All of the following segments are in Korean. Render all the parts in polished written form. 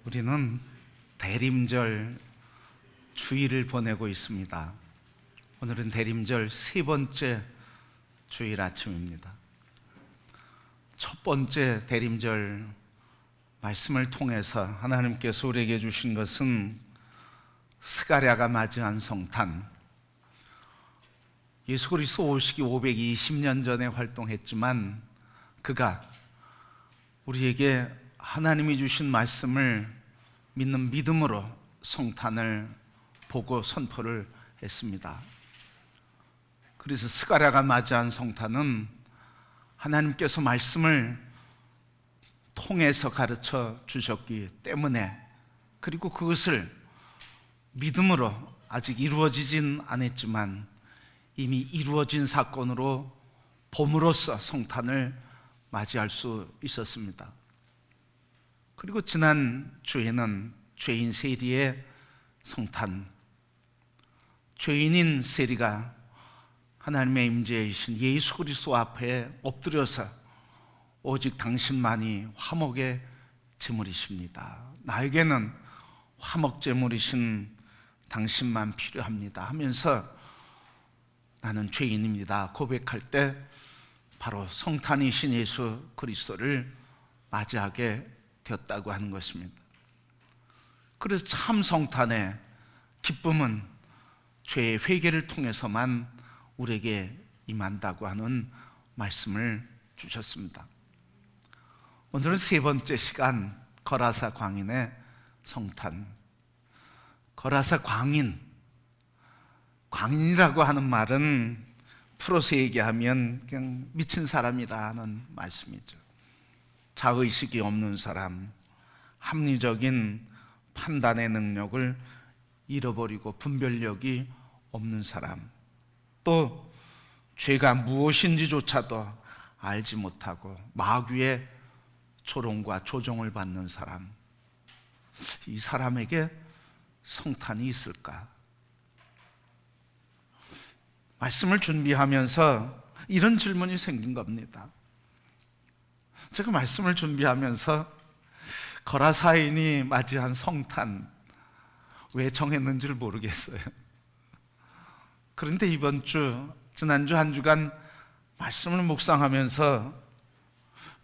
우리는 대림절 주일을 보내고 있습니다. 오늘은 대림절 세 번째 주일 아침입니다. 첫 번째 대림절 말씀을 통해서 하나님께서 우리에게 주신 것은 스가랴가 맞이한 성탄, 예수 그리스도 오시기 520년 전에 활동했지만 그가 우리에게 하나님이 주신 말씀을 믿는 믿음으로 성탄을 보고 선포를 했습니다. 그래서 스가랴가 맞이한 성탄은 하나님께서 말씀을 통해서 가르쳐 주셨기 때문에, 그리고 그것을 믿음으로 아직 이루어지진 않았지만 이미 이루어진 사건으로 봄으로써 성탄을 맞이할 수 있었습니다. 그리고 지난 주에는 죄인 세리의 성탄, 죄인인 세리가 하나님의 임재이신 예수 그리스도 앞에 엎드려서 오직 당신만이 화목의 제물이십니다, 나에게는 화목 제물이신 당신만 필요합니다 하면서 나는 죄인입니다 고백할 때 바로 성탄이신 예수 그리스도를 맞이하게 되었다고 하는 것입니다. 그래서 참 성탄의 기쁨은 죄의 회개를 통해서만 우리에게 임한다고 하는 말씀을 주셨습니다. 오늘은 세 번째 시간, 거라사 광인의 성탄. 거라사 광인이라고 하는 말은 풀어서 얘기하면 그냥 미친 사람이라는 말씀이죠. 자의식이 없는 사람, 합리적인 판단의 능력을 잃어버리고 분별력이 없는 사람, 또 죄가 무엇인지조차도 알지 못하고 마귀의 조롱과 조종을 받는 사람, 이 사람에게 성탄이 있을까? 말씀을 준비하면서 이런 질문이 생긴 겁니다. 제가 말씀을 준비하면서 거라사인이 맞이한 성탄 왜 정했는지를 모르겠어요. 그런데 지난주 한 주간 말씀을 묵상하면서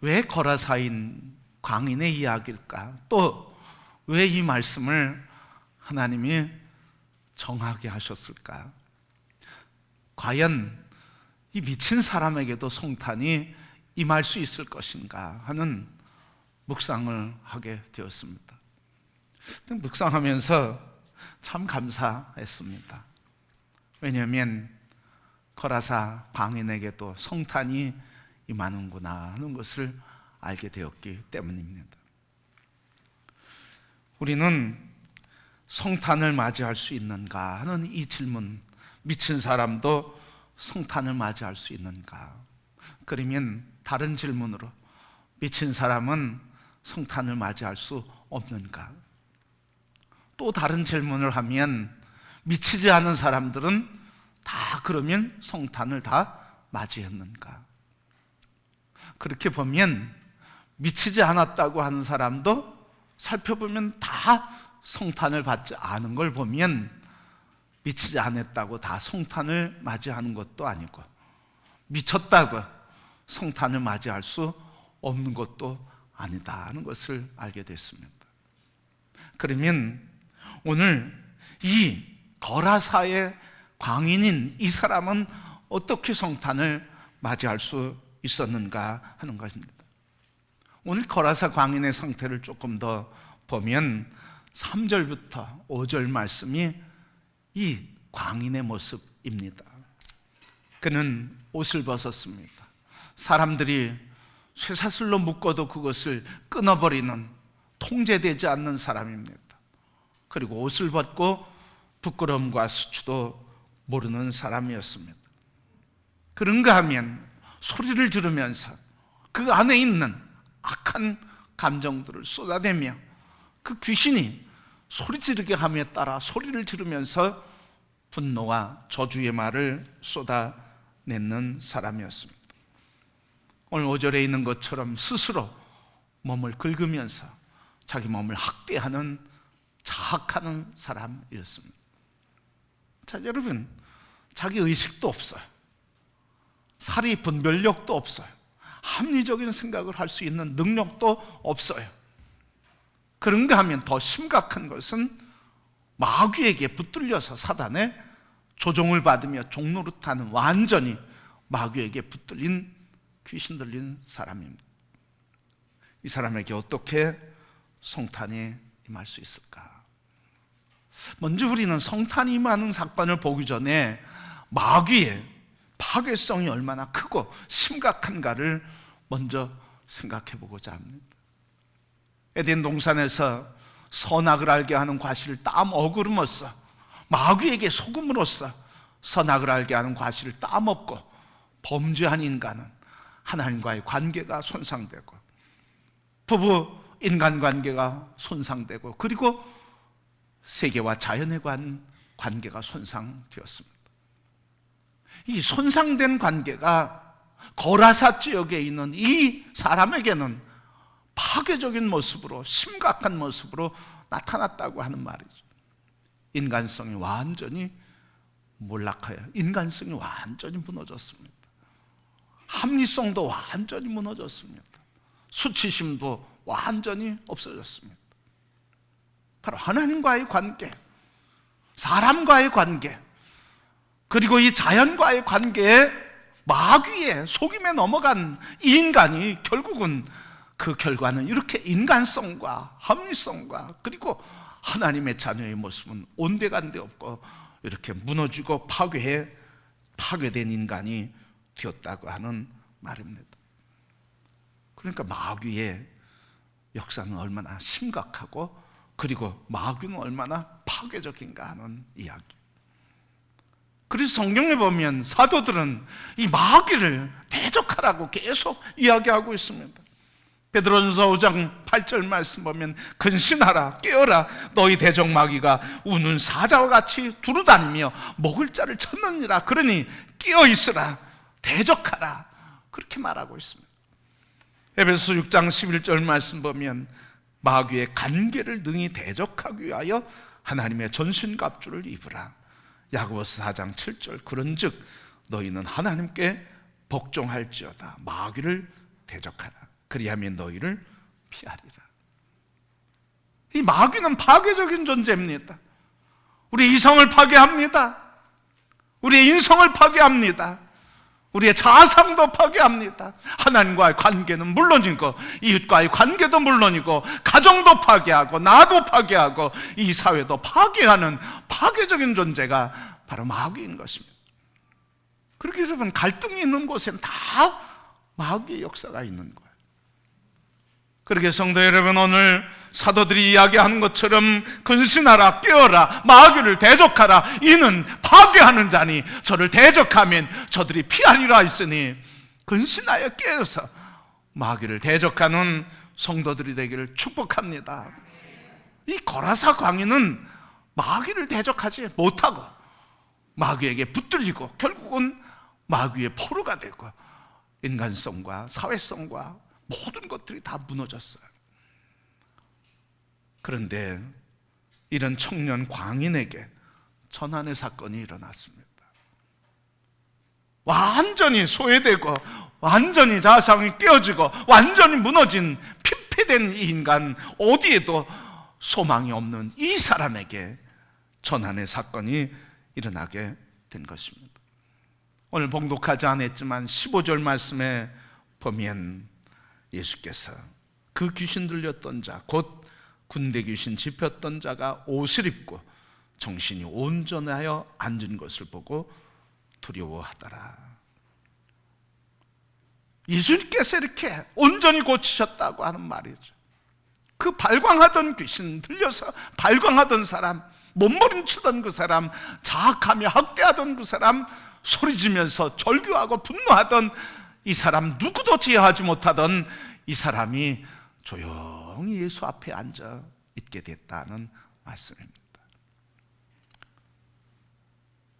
왜 거라사인 광인의 이야기일까? 또 왜 이 말씀을 하나님이 정하게 하셨을까? 과연 이 미친 사람에게도 성탄이 임할 수 있을 것인가 하는 묵상을 하게 되었습니다. 묵상하면서 참 감사했습니다. 왜냐하면 거라사 광인에게도 성탄이 임하는구나 하는 것을 알게 되었기 때문입니다. 우리는 성탄을 맞이할 수 있는가 하는 이 질문, 미친 사람도 성탄을 맞이할 수 있는가? 그러면 다른 질문으로, 미친 사람은 성탄을 맞이할 수 없는가? 또 다른 질문을 하면, 미치지 않은 사람들은 다 그러면 성탄을 다 맞이했는가? 그렇게 보면 미치지 않았다고 하는 사람도 살펴보면 다 성탄을 받지 않은 걸 보면 미치지 않았다고 다 성탄을 맞이하는 것도 아니고, 미쳤다고 성탄을 맞이할 수 없는 것도 아니다 하는 것을 알게 됐습니다. 그러면 오늘 이 거라사의 광인인 이 사람은 어떻게 성탄을 맞이할 수 있었는가 하는 것입니다. 오늘 거라사 광인의 상태를 조금 더 보면 3절부터 5절 말씀이 이 광인의 모습입니다. 그는 옷을 벗었습니다. 사람들이 쇠사슬로 묶어도 그것을 끊어버리는, 통제되지 않는 사람입니다. 그리고 옷을 벗고 부끄러움과 수치도 모르는 사람이었습니다. 그런가 하면 소리를 들으면서 그 안에 있는 악한 감정들을 쏟아내며 그 귀신이 소리 지르게 함에 따라 소리를 지르면서 분노와 저주의 말을 쏟아내는 사람이었습니다. 오늘 5절에 있는 것처럼 스스로 몸을 긁으면서 자기 몸을 학대하는, 자학하는 사람이었습니다. 자, 여러분, 자기 의식도 없어요. 사리 분별력도 없어요. 합리적인 생각을 할 수 있는 능력도 없어요. 그런가 하면 더 심각한 것은 마귀에게 붙들려서 사단의 조종을 받으며 종노릇하는, 완전히 마귀에게 붙들린, 귀신 들린 사람입니다. 이 사람에게 어떻게 성탄이 임할 수 있을까? 먼저 우리는 성탄이 임하는 사건을 보기 전에 마귀의 파괴성이 얼마나 크고 심각한가를 먼저 생각해 보고자 합니다. 에덴 동산에서 선악을 알게 하는 과실을 따먹음으로써, 마귀에게 속음으로써 선악을 알게 하는 과실을 따먹고 범죄한 인간은 하나님과의 관계가 손상되고, 부부 인간관계가 손상되고, 그리고 세계와 자연에 관한 관계가 손상되었습니다. 이 손상된 관계가 거라사 지역에 있는 이 사람에게는 파괴적인 모습으로, 심각한 모습으로 나타났다고 하는 말이죠. 인간성이 완전히 몰락하여 인간성이 완전히 무너졌습니다. 합리성도 완전히 무너졌습니다. 수치심도 완전히 없어졌습니다. 바로 하나님과의 관계, 사람과의 관계, 그리고 이 자연과의 관계에 마귀의 속임에 넘어간 이 인간이 결국은 그 결과는 이렇게 인간성과 합리성과 그리고 하나님의 자녀의 모습은 온데간데 없고 이렇게 무너지고 파괴된 인간이 되었다고 하는 말입니다. 그러니까 마귀의 역사는 얼마나 심각하고, 그리고 마귀는 얼마나 파괴적인가 하는 이야기. 그래서 성경에 보면 사도들은 이 마귀를 대적하라고 계속 이야기하고 있습니다. 베드로전서 5장 8절 말씀 보면 근신하라, 깨어라, 너희 대적 마귀가 우는 사자와 같이 두루다니며 먹을 자를 찾느니라. 그러니 깨어 있으라, 대적하라, 그렇게 말하고 있습니다. 에베소서 6장 11절 말씀 보면 마귀의 간계를 능히 대적하기 위하여 하나님의 전신갑주를 입으라. 야고보서 4장 7절 그런즉 너희는 하나님께 복종할지어다, 마귀를 대적하라, 그리하면 너희를 피하리라. 이 마귀는 파괴적인 존재입니다. 우리 이성을 파괴합니다. 우리의 인성을 파괴합니다. 우리의 자아상도 파괴합니다. 하나님과의 관계는 물론이고, 이웃과의 관계도 물론이고, 가정도 파괴하고, 나도 파괴하고, 이 사회도 파괴하는 파괴적인 존재가 바로 마귀인 것입니다. 그렇게 여러분, 갈등이 있는 곳엔 다 마귀의 역사가 있는 거예요. 그렇게 성도 여러분, 오늘 사도들이 이야기하는 것처럼 근신하라, 깨어라, 마귀를 대적하라, 이는 파괴하는 자니 저를 대적하면 저들이 피하리라 했으니 근신하여 깨어서 마귀를 대적하는 성도들이 되기를 축복합니다. 이 거라사 광인은 마귀를 대적하지 못하고 마귀에게 붙들리고 결국은 마귀의 포로가 되고 인간성과 사회성과 모든 것들이 다 무너졌어요. 그런데 이런 청년 광인에게 전환의 사건이 일어났습니다. 완전히 소외되고 완전히 자아상이 깨어지고 완전히 무너진 피폐된 이 인간, 어디에도 소망이 없는 이 사람에게 전환의 사건이 일어나게 된 것입니다. 오늘 봉독하지 않았지만 15절 말씀에 보면 예수께서 그 귀신 들렸던 자, 곧 군대 귀신 집혔던 자가 옷을 입고 정신이 온전하여 앉은 것을 보고 두려워하더라. 예수님께서 이렇게 온전히 고치셨다고 하는 말이죠. 그 발광하던 귀신, 들려서 발광하던 사람, 몸부림치던 그 사람, 자학하며 학대하던 그 사람, 소리지면서 절규하고 분노하던 이 사람, 누구도 제어하지 못하던 이 사람이 조용히 예수 앞에 앉아 있게 됐다는 말씀입니다.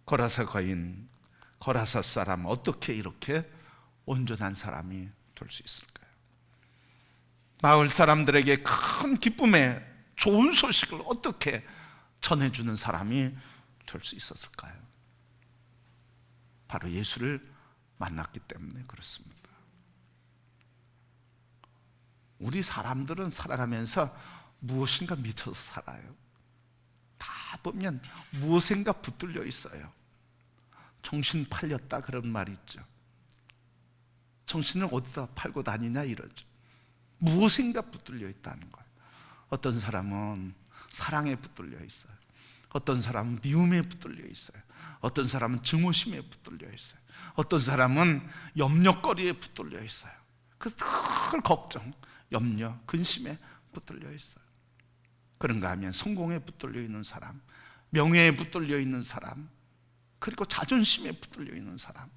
거라사 거인, 거라사 사람, 어떻게 이렇게 온전한 사람이 될 수 있을까요? 마을 사람들에게 큰 기쁨의 좋은 소식을 어떻게 전해주는 사람이 될 수 있었을까요? 바로 예수를 만났기 때문에 그렇습니다. 우리 사람들은 살아가면서 무엇인가 미쳐서 살아요. 다 보면 무엇인가 붙들려 있어요. 정신 팔렸다 그런 말이 있죠. 정신을 어디다 팔고 다니냐 이러죠. 무엇인가 붙들려 있다는 거예요. 어떤 사람은 사랑에 붙들려 있어요. 어떤 사람은 미움에 붙들려 있어요. 어떤 사람은 증오심에 붙들려 있어요. 어떤 사람은 염려거리에 붙들려 있어요. 그 늘 걱정, 염려, 근심에 붙들려 있어요. 그런가 하면 성공에 붙들려 있는 사람, 명예에 붙들려 있는 사람, 그리고 자존심에 붙들려 있는 사람,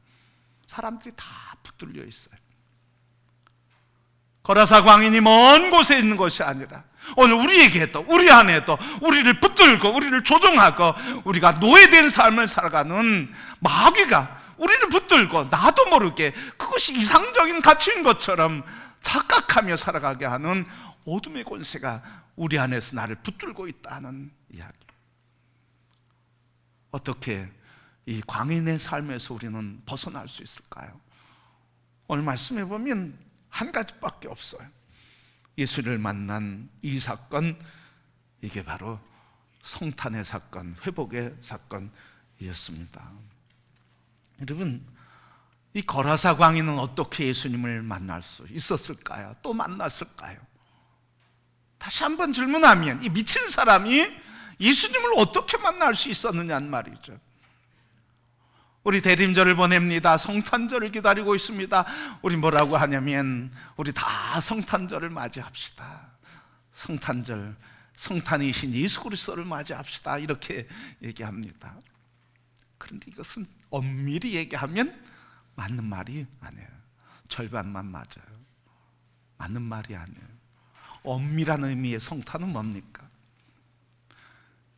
사람들이 다 붙들려 있어요. 거라사 광인이 먼 곳에 있는 것이 아니라 오늘 우리에게도, 우리 안에도 우리를 붙들고 우리를 조종하고 우리가 노예된 삶을 살아가는 마귀가 우리를 붙들고 나도 모르게 그것이 이상적인 가치인 것처럼 착각하며 살아가게 하는 어둠의 권세가 우리 안에서 나를 붙들고 있다는 이야기. 어떻게 이 광인의 삶에서 우리는 벗어날 수 있을까요? 오늘 말씀해 보면 한 가지밖에 없어요. 예수를 만난 이 사건, 이게 바로 성탄의 사건, 회복의 사건이었습니다. 여러분, 이 거라사 광인은 어떻게 예수님을 만날 수 있었을까요? 또 만났을까요? 다시 한번 질문하면 이 미친 사람이 예수님을 어떻게 만날 수 있었느냐는 말이죠. 우리 대림절을 보냅니다. 성탄절을 기다리고 있습니다. 우리 뭐라고 하냐면 우리 다 성탄절을 맞이합시다. 성탄절, 성탄이신 예수 그리스도를 맞이합시다. 이렇게 얘기합니다. 그런데 이것은 엄밀히 얘기하면 맞는 말이 아니에요. 절반만 맞아요. 맞는 말이 아니에요. 엄밀한 의미의 성탄은 뭡니까?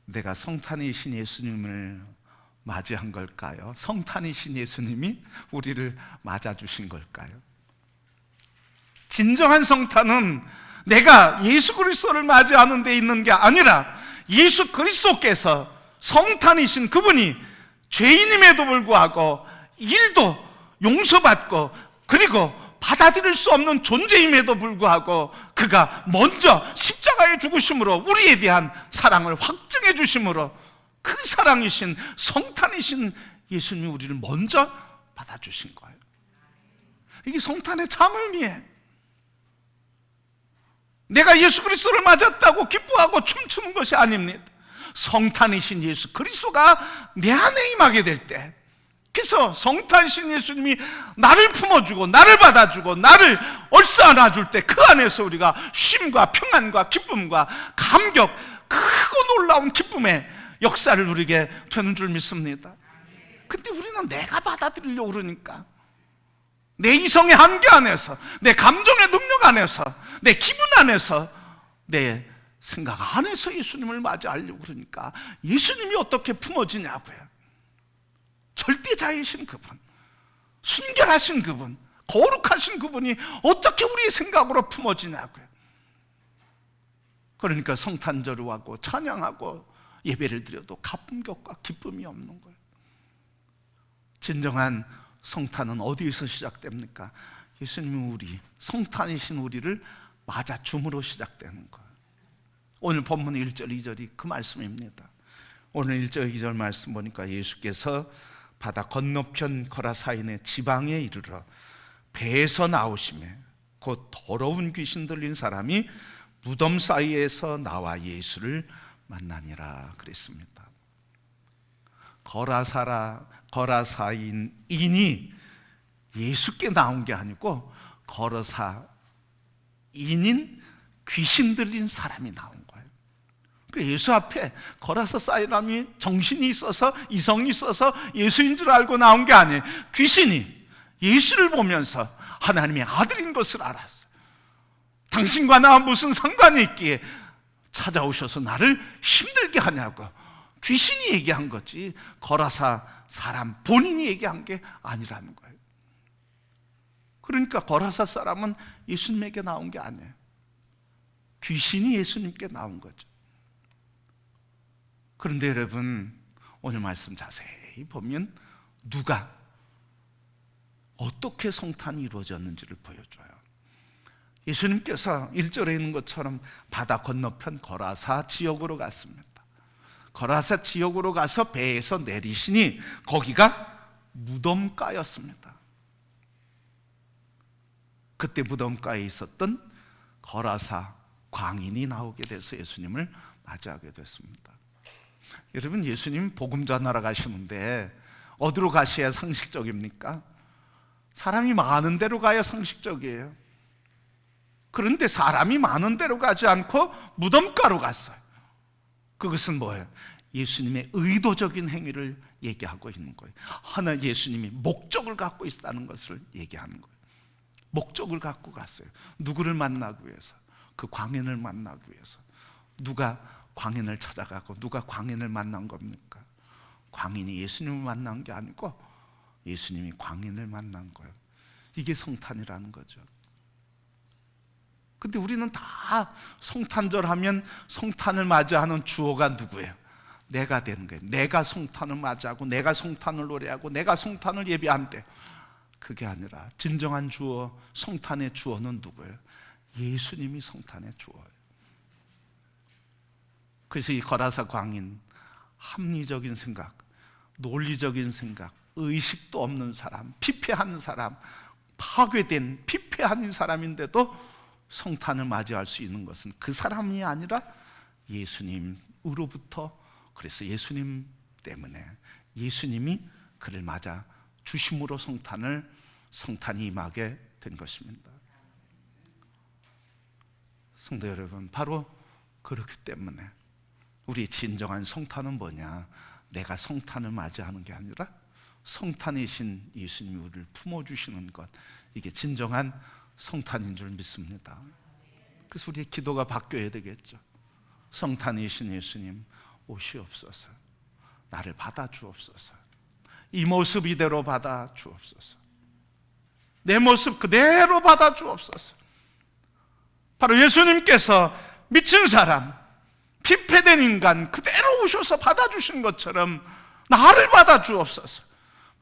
내가 성탄이신 예수님을 맞이한 걸까요? 성탄이신 예수님이 우리를 맞아주신 걸까요? 진정한 성탄은 내가 예수 그리스도를 맞이하는 데 있는 게 아니라 예수 그리스도께서 성탄이신 그분이 죄인임에도 불구하고 일도 용서받고 그리고 받아들일 수 없는 존재임에도 불구하고 그가 먼저 십자가에 죽으심으로 우리에 대한 사랑을 확증해 주심으로 그 사랑이신 성탄이신 예수님이 우리를 먼저 받아주신 거예요. 이게 성탄의 참 의미예요. 내가 예수 그리스도를 맞았다고 기뻐하고 춤추는 것이 아닙니다. 성탄이신 예수 그리스도가 내 안에 임하게 될 때, 그래서 성탄이신 예수님이 나를 품어주고 나를 받아주고 나를 얼싸 안아줄 때 그 안에서 우리가 쉼과 평안과 기쁨과 감격, 크고 놀라운 기쁨의 역사를 누리게 되는 줄 믿습니다. 근데 우리는 내가 받아들이려고 그러니까 내 이성의 한계 안에서, 내 감정의 능력 안에서, 내 기분 안에서, 내 생각 안에서 예수님을 맞이하려고 그러니까 예수님이 어떻게 품어지냐고요. 절대자이신 그분, 순결하신 그분, 거룩하신 그분이 어떻게 우리의 생각으로 품어지냐고요. 그러니까 성탄절을 하고 찬양하고 예배를 드려도 감격과 기쁨이 없는 거예요. 진정한 성탄은 어디에서 시작됩니까? 예수님이 우리, 성탄이신 우리를 맞아줌으로 시작되는 거예요. 오늘 본문 1절, 2절이 그 말씀입니다. 오늘 1절, 2절 말씀 보니까 예수께서 바다 건너편 거라사인의 지방에 이르러 배에서 나오시매 곧 더러운 귀신 들린 사람이 무덤 사이에서 나와 예수를 만나니라 그랬습니다. 거라사인이 예수께 나온 게 아니고 거라사인인 귀신 들린 사람이 나온 거예요. 예수 앞에 거라사 사람이 정신이 있어서 이성이 있어서 예수인 줄 알고 나온 게 아니에요. 귀신이 예수를 보면서 하나님의 아들인 것을 알았어요. 당신과 나 무슨 상관이 있기에 찾아오셔서 나를 힘들게 하냐고 귀신이 얘기한 거지 거라사 사람 본인이 얘기한 게 아니라는 거예요. 그러니까 거라사 사람은 예수님에게 나온 게 아니에요. 귀신이 예수님께 나온 거죠. 그런데 여러분, 오늘 말씀 자세히 보면 누가 어떻게 성탄이 이루어졌는지를 보여줘요. 예수님께서 1절에 있는 것처럼 바다 건너편 거라사 지역으로 갔습니다. 거라사 지역으로 가서 배에서 내리시니 거기가 무덤가였습니다. 그때 무덤가에 있었던 거라사 광인이 나오게 돼서 예수님을 맞이하게 됐습니다. 여러분, 예수님 복음 전하러 가시는데 어디로 가셔야 상식적입니까? 사람이 많은 데로 가야 상식적이에요. 그런데 사람이 많은 데로 가지 않고 무덤가로 갔어요. 그것은 뭐예요? 예수님의 의도적인 행위를 얘기하고 있는 거예요. 하나, 예수님이 목적을 갖고 있다는 것을 얘기하는 거예요. 목적을 갖고 갔어요. 누구를 만나기 위해서? 그 광인을 만나기 위해서. 누가 광인을 찾아가고 누가 광인을 만난 겁니까? 광인이 예수님을 만난 게 아니고 예수님이 광인을 만난 거예요. 이게 성탄이라는 거죠. 근데 우리는 다 성탄절 하면 성탄을 맞이하는 주어가 누구예요? 내가 되는 거예요. 내가 성탄을 맞이하고 내가 성탄을 노래하고 내가 성탄을 예배한대. 그게 아니라 진정한 주어, 성탄의 주어는 누구예요? 예수님이 성탄의 주어예요. 그래서 이 거라사 광인, 합리적인 생각, 논리적인 생각, 의식도 없는 사람, 피폐한 사람, 파괴된 피폐한 사람인데도 성탄을 맞이할 수 있는 것은 그 사람이 아니라 예수님으로부터, 그래서 예수님 때문에 예수님이 그를 맞아 주심으로 성탄이 임하게 된 것입니다. 성도 여러분, 바로 그렇기 때문에 우리의 진정한 성탄은 뭐냐? 내가 성탄을 맞이하는 게 아니라 성탄이신 예수님이 우리를 품어주시는 것, 이게 진정한 성탄인 줄 믿습니다. 그래서 우리의 기도가 바뀌어야 되겠죠. 성탄이신 예수님 오시옵소서. 나를 받아주옵소서. 이 모습 이대로 받아주옵소서. 내 모습 그대로 받아주옵소서. 바로 예수님께서 미친 사람, 피폐된 인간 그대로 오셔서 받아주신 것처럼 나를 받아주옵소서.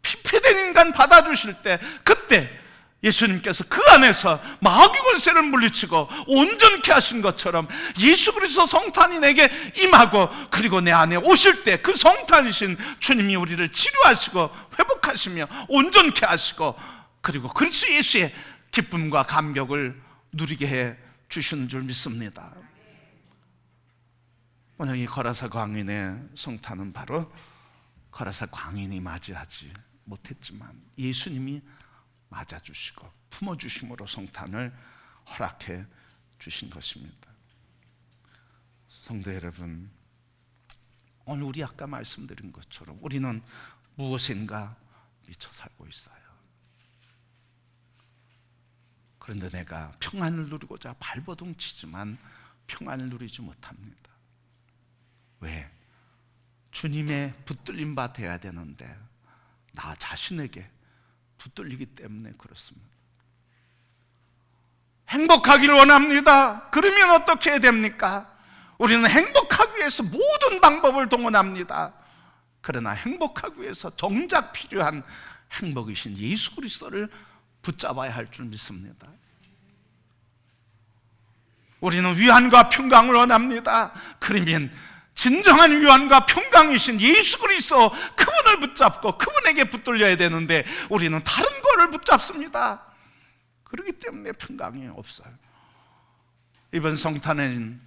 피폐된 인간 받아주실 때, 그때 예수님께서 그 안에서 마귀 권세를 물리치고 온전케 하신 것처럼 예수 그리스도 성탄이 내게 임하고, 그리고 내 안에 오실 때 그 성탄이신 주님이 우리를 치료하시고 회복하시며 온전케 하시고, 그리고 그리스도 예수의 기쁨과 감격을 누리게 해 주시는 줄 믿습니다. 오늘 이 거라사 광인의 성탄은 바로 거라사 광인이 맞이하지 못했지만 예수님이 맞아주시고 품어주심으로 성탄을 허락해 주신 것입니다. 성도 여러분, 오늘 우리 아까 말씀드린 것처럼 우리는 무엇인가 미쳐 살고 있어요. 그런데 내가 평안을 누리고자 발버둥 치지만 평안을 누리지 못합니다. 왜? 주님의 붙들림 바 돼야 되는데 나 자신에게 붙들리기 때문에 그렇습니다. 행복하기를 원합니다. 그러면 어떻게 해야 됩니까? 우리는 행복하기 위해서 모든 방법을 동원합니다. 그러나 행복하기 위해서 정작 필요한 행복이신 예수 그리스도를 붙잡아야 할 줄 믿습니다. 우리는 위안과 평강을 원합니다. 그러면 진정한 위안과 평강이신 예수 그리스도, 그분을 붙잡고 그분에게 붙들려야 되는데 우리는 다른 거를 붙잡습니다. 그렇기 때문에 평강이 없어요. 이번 성탄은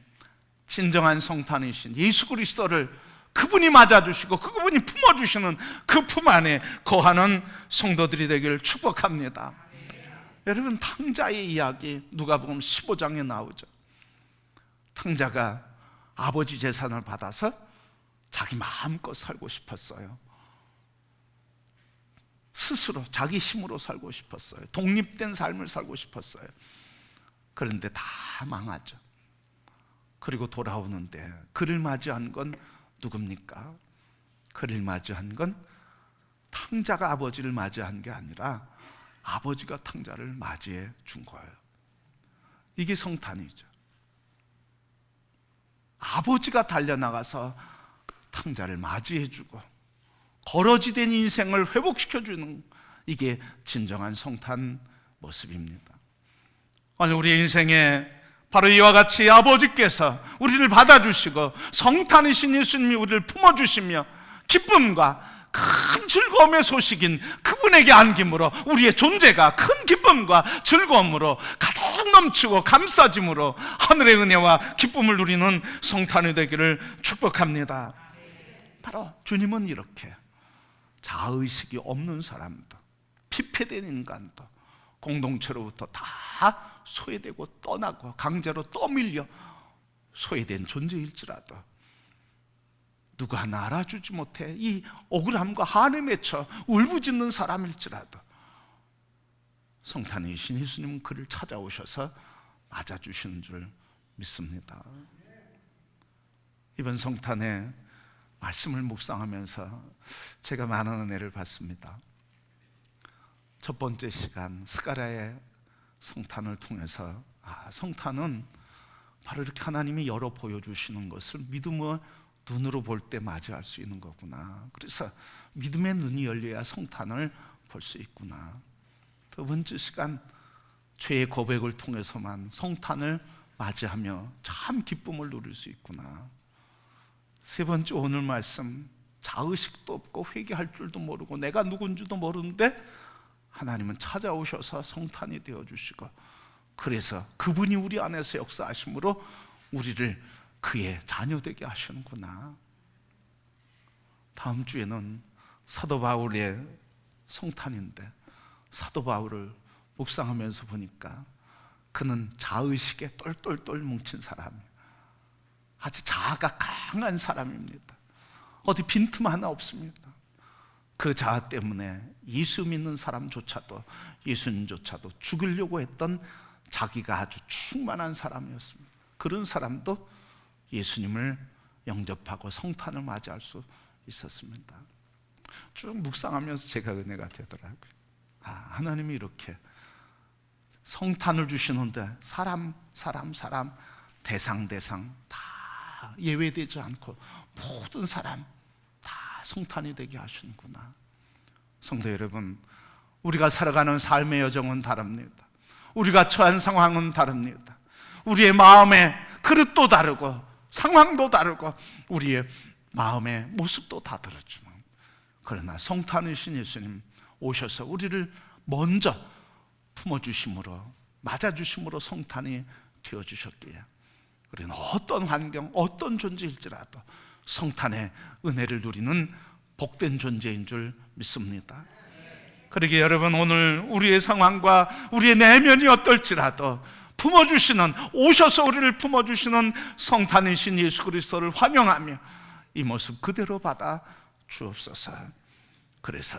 진정한 성탄이신 예수 그리스도를 그분이 맞아주시고 그분이 품어주시는 그 품 안에 거하는 성도들이 되기를 축복합니다. 여러분, 탕자의 이야기 누가복음 15장에 나오죠. 탕자가 아버지 재산을 받아서 자기 마음껏 살고 싶었어요. 스스로 자기 힘으로 살고 싶었어요. 독립된 삶을 살고 싶었어요. 그런데 다 망하죠. 그리고 돌아오는데 그를 맞이한 건 누굽니까? 그를 맞이한 건 탕자가 아버지를 맞이한 게 아니라 아버지가 탕자를 맞이해 준 거예요. 이게 성탄이죠. 아버지가 달려나가서 탕자를 맞이해주고 거러지된 인생을 회복시켜주는, 이게 진정한 성탄 모습입니다. 오늘 우리의 인생에 바로 이와 같이 아버지께서 우리를 받아주시고 성탄이신 예수님이 우리를 품어주시며 기쁨과 큰 즐거움의 소식인 그분에게 안김으로 우리의 존재가 큰 기쁨과 즐거움으로 가득 넘치고 감싸짐으로 하늘의 은혜와 기쁨을 누리는 성탄이 되기를 축복합니다. 바로 주님은 이렇게 자의식이 없는 사람도, 피폐된 인간도 공동체로부터 다 소외되고 떠나고 강제로 떠밀려 소외된 존재일지라도, 누구 하나 알아주지 못해 이 억울함과 한에 맺혀 울부짖는 사람일지라도 성탄이신 예수님은 그를 찾아오셔서 맞아주시는 줄 믿습니다. 이번 성탄에 말씀을 묵상하면서 제가 많은 은혜를 받습니다. 첫 번째 시간 스가랴의 성탄을 통해서 성탄은 바로 이렇게 하나님이 열어 보여주시는 것을 믿음의 눈으로 볼 때 맞이할 수 있는 거구나. 그래서 믿음의 눈이 열려야 성탄을 볼 수 있구나. 두 번째 시간 죄의 고백을 통해서만 성탄을 맞이하며 참 기쁨을 누릴 수 있구나. 세 번째 오늘 말씀, 자의식도 없고 회개할 줄도 모르고 내가 누군지도 모르는데 하나님은 찾아오셔서 성탄이 되어주시고, 그래서 그분이 우리 안에서 역사하심으로 우리를 그의 자녀되게 하시는구나. 다음 주에는 사도 바울의 성탄인데, 사도 바울을 묵상하면서 보니까 그는 자의식에 똘똘똘 뭉친 사람이에요. 아주 자아가 강한 사람입니다. 어디 빈틈 하나 없습니다. 그 자아 때문에 예수 믿는 사람조차도, 예수님조차도 죽이려고 했던 자기가 아주 충만한 사람이었습니다. 그런 사람도 예수님을 영접하고 성탄을 맞이할 수 있었습니다. 쭉 묵상하면서 제가 은혜가 되더라고요. 하나님이 이렇게 성탄을 주시는데 사람, 대상 다 예외되지 않고 모든 사람 다 성탄이 되게 하시는구나. 성도 여러분, 우리가 살아가는 삶의 여정은 다릅니다. 우리가 처한 상황은 다릅니다. 우리의 마음의 그릇도 다르고 상황도 다르고 우리의 마음의 모습도 다 다르지만, 그러나 성탄이신 예수님 오셔서 우리를 먼저 품어주심으로, 맞아주심으로 성탄이 되어주셨기에 우리는 어떤 환경, 어떤 존재일지라도 성탄의 은혜를 누리는 복된 존재인 줄 믿습니다. 그러기에 여러분, 오늘 우리의 상황과 우리의 내면이 어떨지라도 품어주시는, 오셔서 우리를 품어주시는 성탄이신 예수 그리스도를 환영하며 이 모습 그대로 받아 주옵소서. 그래서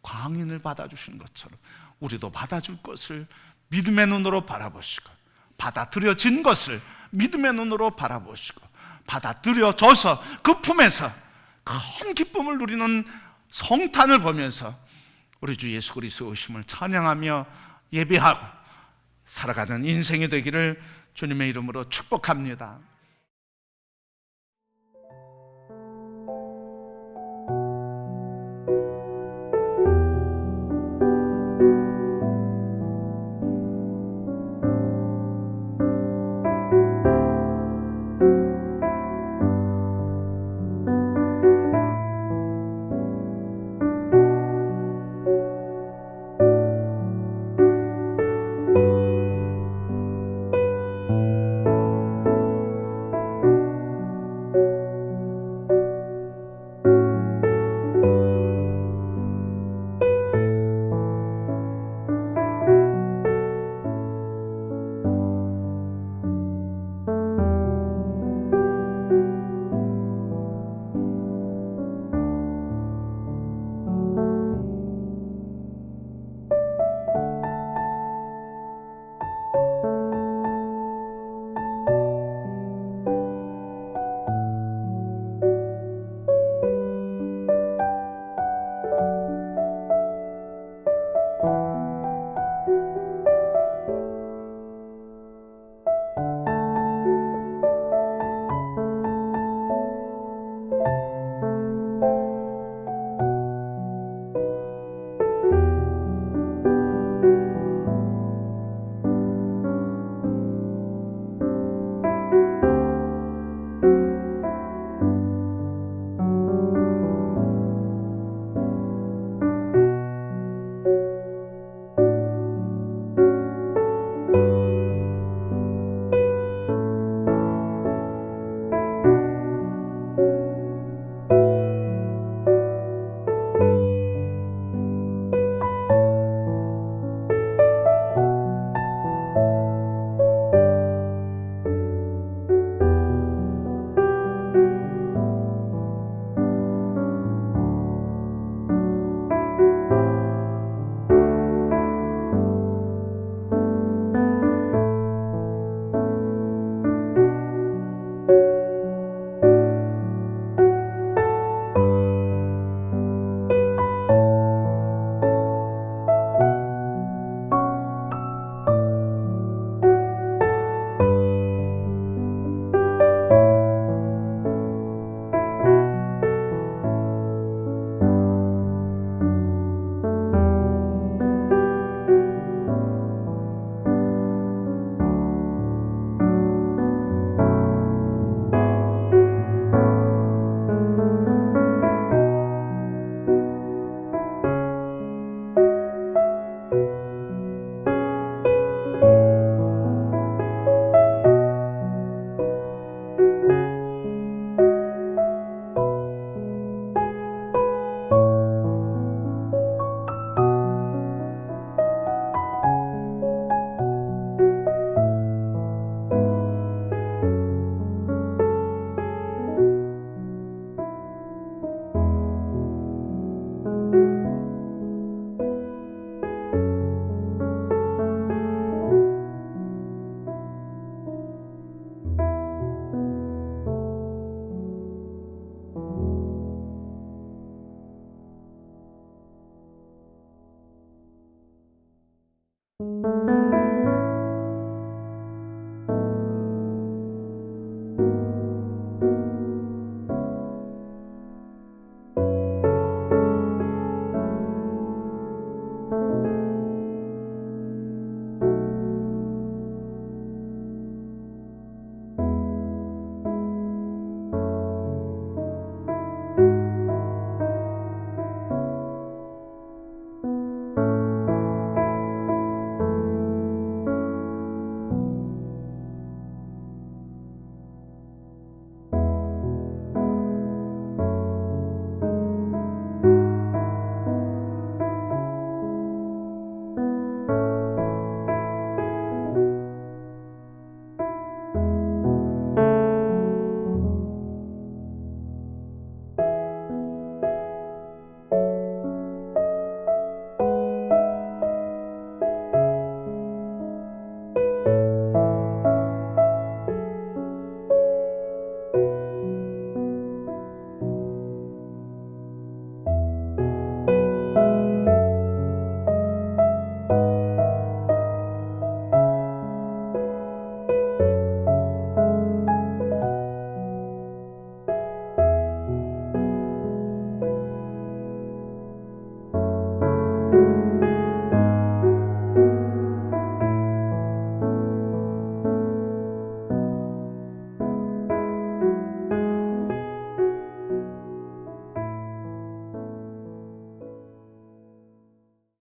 광인을 받아주신 것처럼 우리도 받아줄 것을 믿음의 눈으로 바라보시고, 받아들여진 것을 믿음의 눈으로 바라보시고, 받아들여져서 그 품에서 큰 기쁨을 누리는 성탄을 보면서 우리 주 예수 그리스도의 오심을 찬양하며 예배하고 살아가는 인생이 되기를 주님의 이름으로 축복합니다.